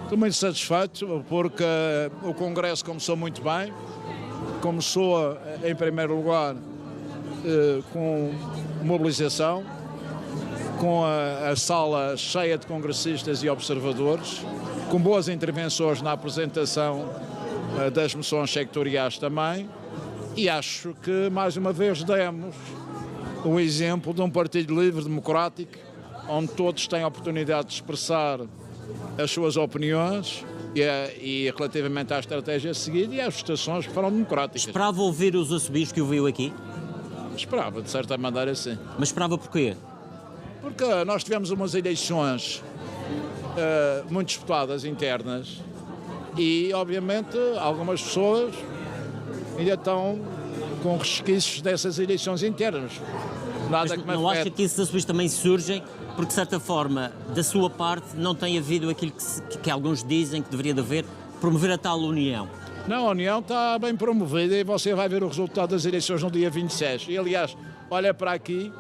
Estou muito satisfeito porque o Congresso começou muito bem. Começou, em primeiro lugar, com mobilização, com a sala cheia de congressistas e observadores, com boas intervenções na apresentação das moções sectoriais também, e acho que, mais uma vez, demos um exemplo de um partido livre, democrático, onde todos têm a oportunidade de expressar as suas opiniões e relativamente à estratégia a seguir e às votações que foram democráticas. Esperava ouvir os assobios que ouviu aqui? Esperava, de certa maneira, sim. Mas esperava porquê? Porque nós tivemos umas eleições muito disputadas, internas, e, obviamente, algumas pessoas ainda estão com resquícios dessas eleições internas. Nada que me não acha que esses assobios também surgem porque, de certa forma, da sua parte, não tem havido aquilo que alguns dizem que deveria de haver, promover a tal união? Não, a união está bem promovida e você vai ver o resultado das eleições no dia 26. E, aliás, olha para aqui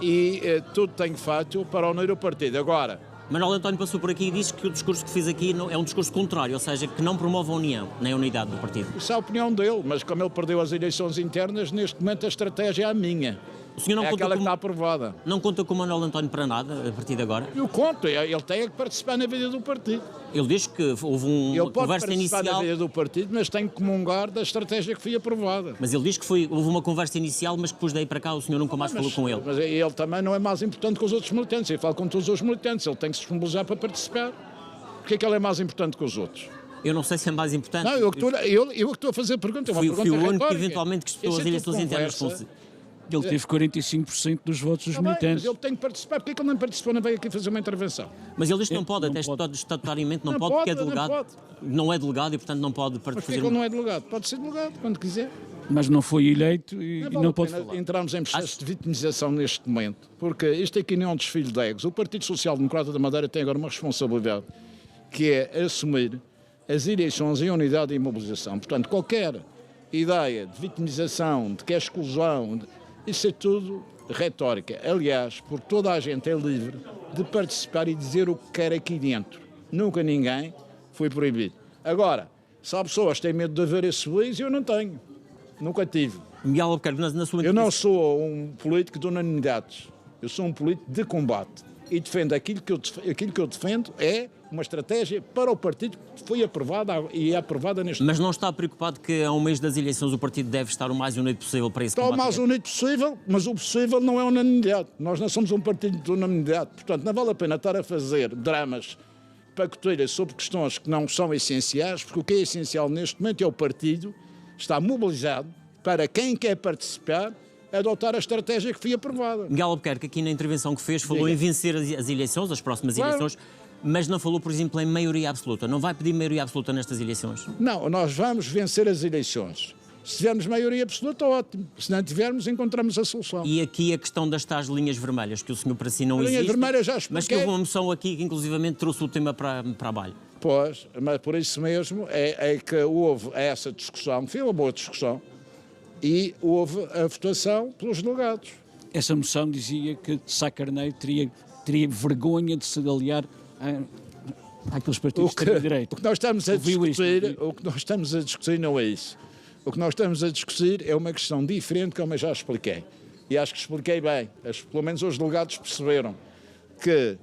e tudo tem feito para unir o partido. Agora, Manuel António passou por aqui e disse que o discurso que fiz aqui é um discurso contrário, ou seja, que não promove a união, nem a unidade do partido. isso é a opinião dele, mas como ele perdeu as eleições internas, neste momento a estratégia é a minha. O senhor não É aquela que está aprovada. Não conta com o Manuel António para nada, a partir de agora? Eu conto, ele tem que participar na vida do partido. Ele diz que houve uma conversa inicial... Ele pode participar na vida do partido, mas tem que comungar da estratégia que foi aprovada. Mas ele diz que houve uma conversa inicial, mas que depois daí para cá o senhor nunca mais falou com ele. Mas ele também não é mais importante que os outros militantes. Ele fala com todos os militantes, ele tem que se disponibilizar para participar. Porquê é que ele é mais importante que os outros? Eu não sei se é mais importante. Não, eu que estou a fazer a pergunta. Fui o único que eventualmente disputou as eleições internas com Ele teve 45% dos votos dos militantes. Mas ele tem que participar. Porquê é que ele não participou? Não veio aqui fazer uma intervenção. Mas ele diz que não pode, até estatutariamente não pode, porque é delegado. Não pode. Não é delegado e, portanto, não pode Mas porquê fazer... que ele não é delegado? Pode ser delegado, quando quiser. Mas não foi eleito e não pode falar. Entramos em processo de vitimização neste momento, porque isto aqui não é um desfile de egos. O Partido Social Democrata da Madeira tem agora uma responsabilidade, que é assumir as eleições em unidade e mobilização. Portanto, qualquer ideia de vitimização, de que é exclusão, isso é tudo retórica. Aliás, porque toda a gente é livre de participar e dizer o que quer aqui dentro. Nunca ninguém foi proibido. Agora, se há pessoas que têm medo de haver esse juízo, eu não tenho. Nunca tive. Miguel Albuquerque, na sua... Eu não sou um político de unanimidades. Eu sou um político de combate. E defendo aquilo que eu defendo é uma estratégia para o partido que foi aprovada e é aprovada neste Mas não está preocupado que a um mês das eleições o partido deve estar o mais unido possível para esse Está combate? o mais unido possível, mas o possível não é unanimidade. Nós não somos um partido de unanimidade. Portanto, não vale a pena estar a fazer dramas pacotilhas sobre questões que não são essenciais, porque o que é essencial neste momento é o partido está mobilizado para quem quer participar adotar a estratégia que foi aprovada. Miguel Albuquerque, aqui na intervenção que fez, falou em vencer as eleições, as próximas eleições, mas não falou, por exemplo, em maioria absoluta. Não vai pedir maioria absoluta nestas eleições? Não, nós vamos vencer as eleições. Se tivermos maioria absoluta, ótimo. Se não tivermos, encontramos a solução. E aqui a questão das tais linhas vermelhas, que o senhor para si não existe, linhas vermelhas já expliquei. mas que houve uma moção aqui que inclusivamente trouxe o tema para a balha. Pois, mas por isso mesmo é que houve essa discussão, foi uma boa discussão, e houve a votação pelos delegados. Essa moção dizia que Sá Carneiro teria vergonha de se aliar àqueles partidos de direita. O que nós estamos a discutir não é isso. O que nós estamos a discutir é uma questão diferente, como eu já expliquei. E acho que expliquei bem. Pelo menos os delegados perceberam que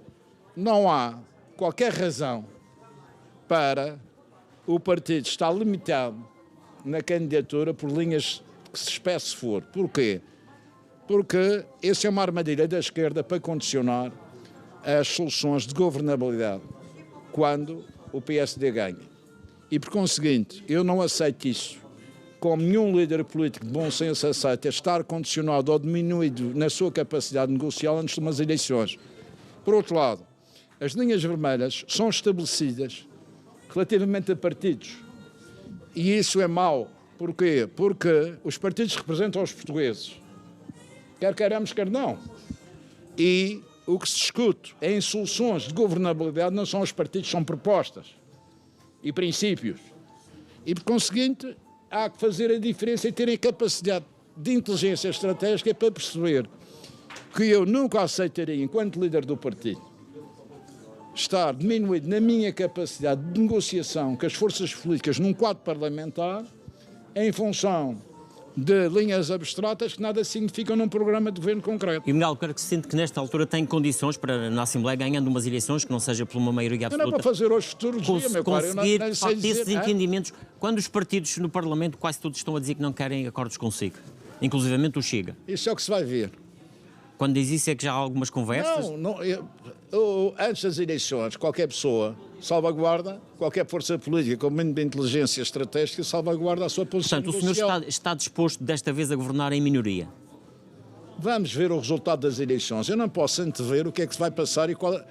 não há qualquer razão para o partido estar limitado na candidatura por linhas que se espécie for. Porquê? Porque essa é uma armadilha da esquerda para condicionar as soluções de governabilidade quando o PSD ganha. E, por conseguinte, eu não aceito isso, como nenhum líder político de bom senso aceita, estar condicionado ou diminuído na sua capacidade de negociar antes de umas eleições. Por outro lado, as linhas vermelhas são estabelecidas relativamente a partidos. E isso é mau. Porquê? Porque os partidos representam os portugueses. Quer queiramos, quer não. E o que se discute em soluções de governabilidade não são os partidos, são propostas e princípios. E, por conseguinte, há que fazer a diferença e terem capacidade de inteligência estratégica para perceber que eu nunca aceitaria, enquanto líder do partido, estar diminuído na minha capacidade de negociação com as forças políticas num quadro parlamentar em função de linhas abstratas que nada significam num programa de governo concreto. E o Miguel Albuquerque sente que nesta altura tem condições para, na Assembleia, ganhando umas eleições, que não seja por uma maioria Não é absoluta, para fazer hoje futurologia, meu caro. Eu conseguir, não de sei facto, dizer, esses entendimentos, quando os partidos no Parlamento quase todos estão a dizer que não querem acordos consigo, inclusivamente o Chega. Isso é o que se vai ver. Quando diz isso é que já há algumas conversas? Antes das eleições, qualquer pessoa salvaguarda, qualquer força política com mínimo de inteligência estratégica salvaguarda a sua posição Portanto, o senhor está disposto desta vez a governar em minoria? Vamos ver o resultado das eleições. Eu não posso antever o que é que se vai passar e qual é...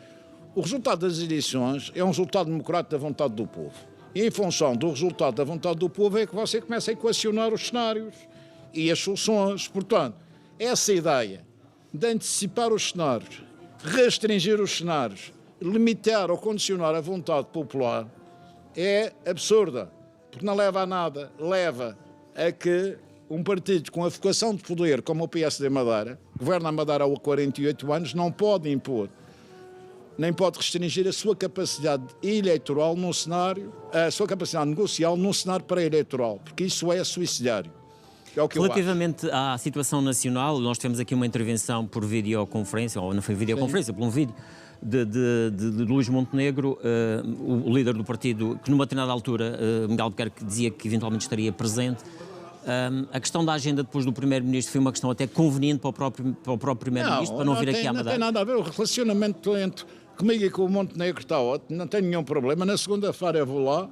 O resultado das eleições é um resultado democrático da vontade do povo. E em função do resultado da vontade do povo é que você começa a equacionar os cenários e as soluções. Portanto, essa ideia de antecipar os cenários, restringir os cenários, limitar ou condicionar a vontade popular é absurda, porque não leva a nada, leva a que um partido com a vocação de poder, como o PSD Madeira, governa a Madeira há 48 anos, não pode impor, nem pode restringir a sua capacidade eleitoral num cenário, a sua capacidade negocial num cenário pré-eleitoral, porque isso é suicidário. É o que Relativamente à situação nacional, nós tivemos aqui uma intervenção por videoconferência, ou não foi videoconferência, por um vídeo, de Luís Montenegro, o líder do partido, que numa determinada altura, Miguel Albuquerque dizia que eventualmente estaria presente. A questão da agenda depois do Primeiro-Ministro foi uma questão até conveniente para o próprio Primeiro-Ministro, para não vir aqui à Madeira. Não tem nada a ver, o relacionamento entre comigo e com o Montenegro está ótimo, não tem nenhum problema. Na segunda-feira eu vou lá.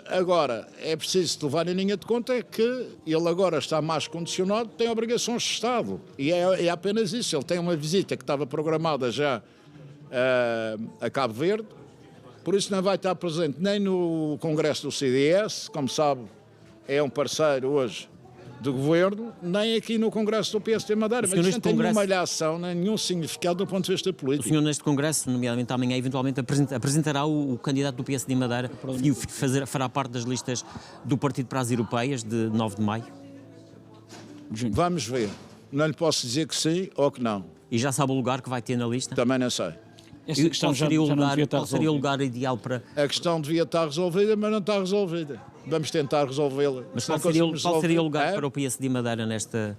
Agora, é preciso levar em linha de conta que ele agora está mais condicionado, tem obrigações de Estado. E é apenas isso. Ele tem uma visita que estava programada já a Cabo Verde, por isso não vai estar presente nem no Congresso do CDS, como sabe, é um parceiro hoje do Governo, nem aqui no Congresso do PSD Madeira. Mas isso não tem nenhuma alhação, nem nenhum significado do ponto de vista político. O senhor neste Congresso, nomeadamente amanhã, eventualmente apresentará o candidato do PSD Madeira e fará parte das listas do Partido para as Europeias de 9 de maio? Vamos ver. Não lhe posso dizer que sim ou que não. E já sabe o lugar que vai ter na lista? Também não sei. Essa questão Qual seria o lugar ideal para... A questão devia estar resolvida, mas não está resolvida. Vamos tentar resolvê-la. Mas qual seria o lugar para o PSD Madeira nesta...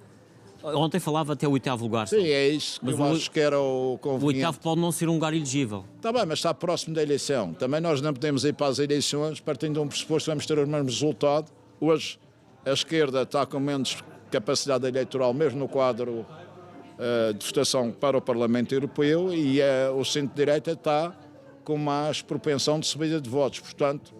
Ontem falava até o 8º lugar. Sim, é isso que eu acho que era o conveniente. O 8º pode não ser um lugar elegível. Está bem, mas está próximo da eleição. Também nós não podemos ir para as eleições partindo de um pressuposto que vamos ter o mesmo resultado. Hoje a esquerda está com menos capacidade eleitoral, mesmo no quadro de votação para o Parlamento Europeu, e o centro-direita está com mais propensão de subida de votos. Portanto,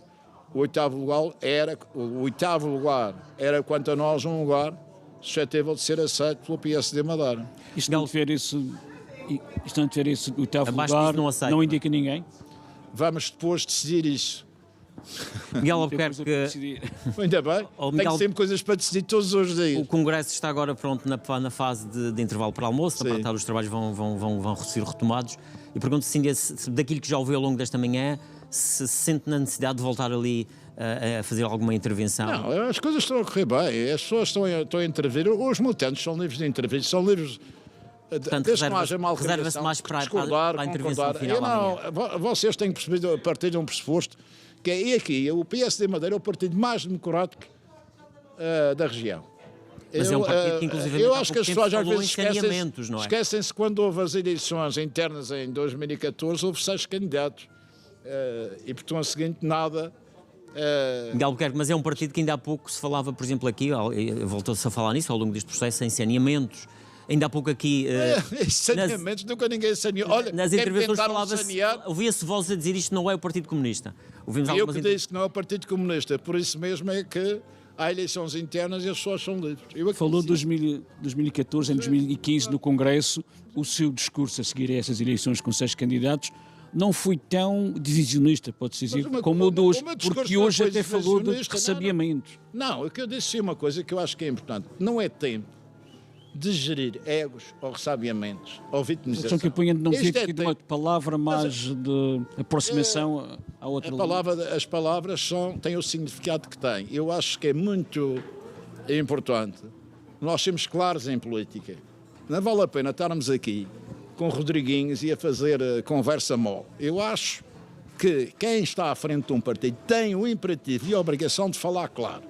o 8º lugar era, quanto a nós, um lugar suscetível de ser aceito pelo PSD Madeira. Isto não tiver esse 8º lugar, não indica ninguém? Vamos depois decidir isso. Miguel Albuquerque, ainda bem, tenho sempre coisas para decidir todos os dias. O Congresso está agora pronto na fase de intervalo para almoço, a partir os trabalhos vão ser retomados, e pergunto-se se daquilo que já ouviu ao longo desta manhã, se sente na necessidade de voltar ali a fazer alguma intervenção. Não, as coisas estão a correr bem, as pessoas estão a intervir, os militantes são livres de intervir, são livres... Portanto, reserva-se mais para a intervenção final amanhã. Vocês têm percebido, a partir de um pressuposto, que é aqui, o PSD Madeira é o partido mais democrático da região. Mas é um partido que, inclusive, eu acho que as pessoas às vezes esquecem-se quando houve as eleições internas em 2014, houve 6 candidatos. E, por tudo seguinte, nada... Miguel Albuquerque, mas é um partido que ainda há pouco se falava, por exemplo, aqui, voltou-se a falar nisso ao longo deste processo, em saneamentos. Ainda há pouco aqui... saneamentos, nunca ninguém saneou. Olha, nas intervenções ouvia-se vozes a dizer isto não é o Partido Comunista. Eu que disse que não é o Partido Comunista, por isso mesmo é que há eleições internas e as pessoas são livres. Falou de 2014, em 2015 no Congresso, o seu discurso a seguir a essas eleições com 6 candidatos não foi tão divisionista, pode-se dizer, como o de hoje, porque hoje até falou de ressabiamentos. Não, o que eu disse é uma coisa que eu acho que é importante. Não é tempo de gerir egos ou ressabiamentos ou vitimização. Só que eu ponho de não dizer que de uma palavra mais de aproximação à outra As palavras têm o significado que têm. Eu acho que é muito importante nós sermos claros em política. Não vale a pena estarmos aqui com Rodriguinhos e a fazer conversa mole. Eu acho que quem está à frente de um partido tem o imperativo e a obrigação de falar claro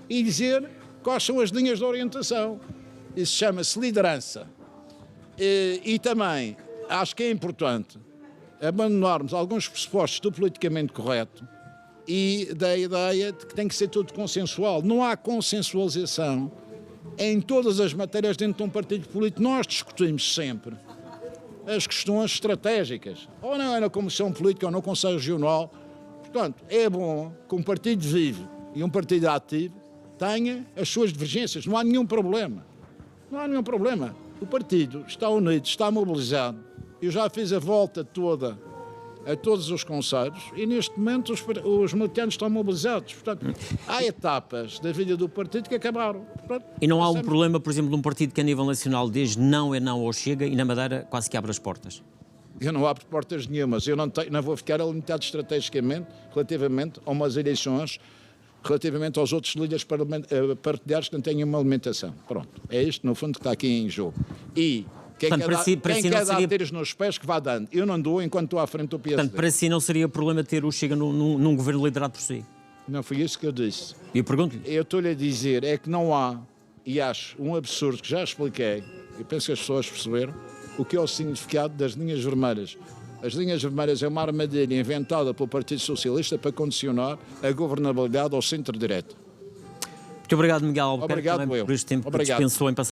e dizer quais são as linhas de orientação. Isso chama-se liderança. E também acho que é importante abandonarmos alguns pressupostos do politicamente correto e da ideia de que tem que ser tudo consensual. Não há consensualização em todas as matérias dentro de um partido político. Nós discutimos sempre as questões estratégicas, ou não é na Comissão Política ou no Conselho Regional. Portanto, é bom que um partido vivo e um partido ativo tenha as suas divergências. Não há nenhum problema. Não há nenhum problema. O partido está unido, está mobilizado. Eu já fiz a volta toda a todos os conselhos e neste momento os militares estão mobilizados. Portanto, há etapas da vida do partido que acabaram. Portanto, e não há um problema, por exemplo, de um partido que a nível nacional diz não é não ou chega e na Madeira quase que abre as portas? Eu não abro portas nenhumas. Eu não vou ficar limitado estrategicamente relativamente a umas eleições, relativamente aos outros líderes partidários que não tenham uma alimentação. Pronto. É isto, no fundo, que está aqui em jogo. E quem quer dar tiros nos pés que vá dando. Eu não dou enquanto estou à frente do PSD. Portanto, para si não seria problema ter o Chega num governo liderado por si? Não foi isso que eu disse. Eu pergunto-lhe. Eu estou-lhe a dizer é que não há, e acho um absurdo que já expliquei, e penso que as pessoas perceberam, o que é o significado das linhas vermelhas. As linhas vermelhas é uma armadilha inventada pelo Partido Socialista para condicionar a governabilidade ao centro-direita. Muito obrigado, Miguel Albuquerque, obrigado, por este tempo que obrigado. dispensou em passar.